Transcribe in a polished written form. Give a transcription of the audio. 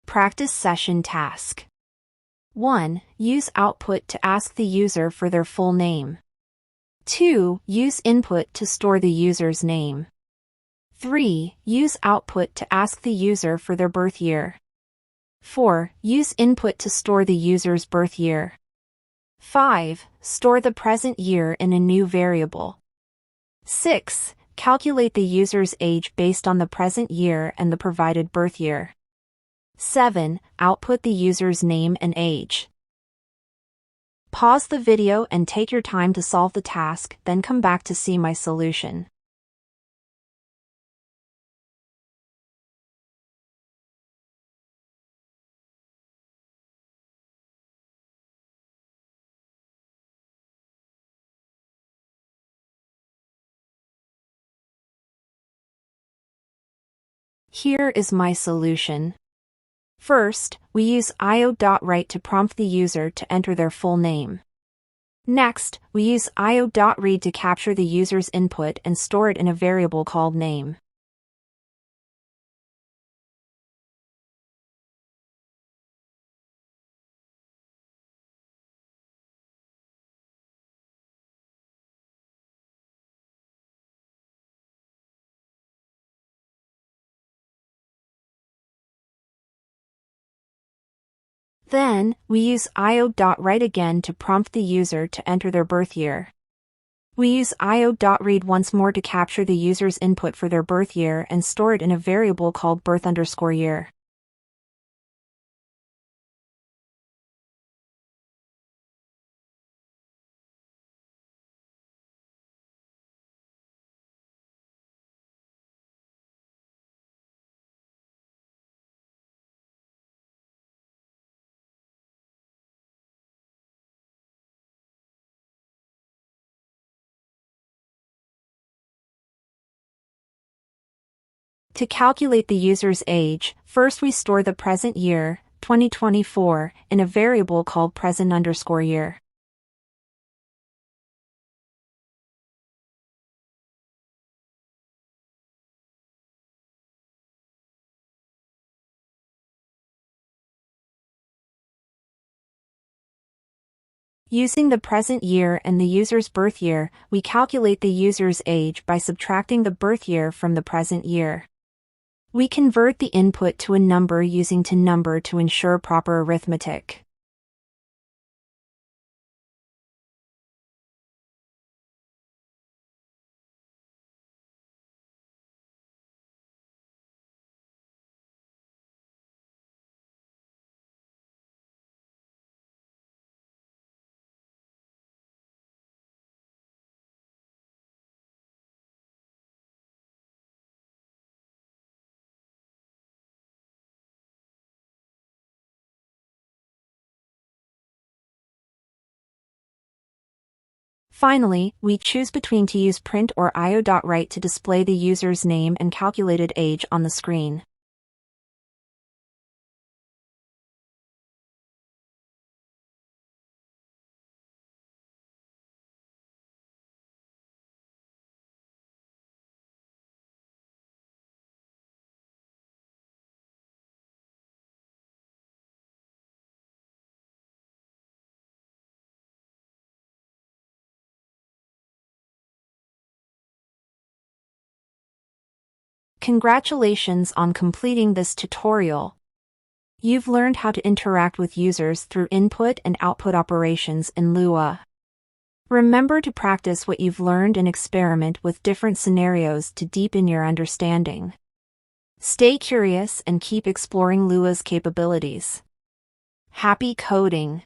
Practice session task. 1. Use output to ask the user for their full name. 2. Use input to store the user's name. 3. Use output to ask the user for their birth year. 4. Use input to store the user's birth year. 5. Store the present year in a new variable. 6. Calculate the user's age based on the present year and the provided birth year. 7. Output the user's name and age. Pause the video and take your time to solve the task, then come back to see my solution. Here is my solution. First, we use io.write to prompt the user to enter their full name. Next, we use io.read to capture the user's input and store it in a variable called name. Then, we use io.write again to prompt the user to enter their birth year. We use io.read once more to capture the user's input for their birth year and store it in a variable called birth_year. To calculate the user's age, first we store the present year, 2024, in a variable called present_year. Using the present year and the user's birth year, we calculate the user's age by subtracting the birth year from the present year. We convert the input to a number using toNumber to ensure proper arithmetic. Finally, we choose between to use print or io.write to display the user's name and calculated age on the screen. Congratulations on completing this tutorial. You've learned how to interact with users through input and output operations in Lua. Remember to practice what you've learned and experiment with different scenarios to deepen your understanding. Stay curious and keep exploring Lua's capabilities. Happy coding!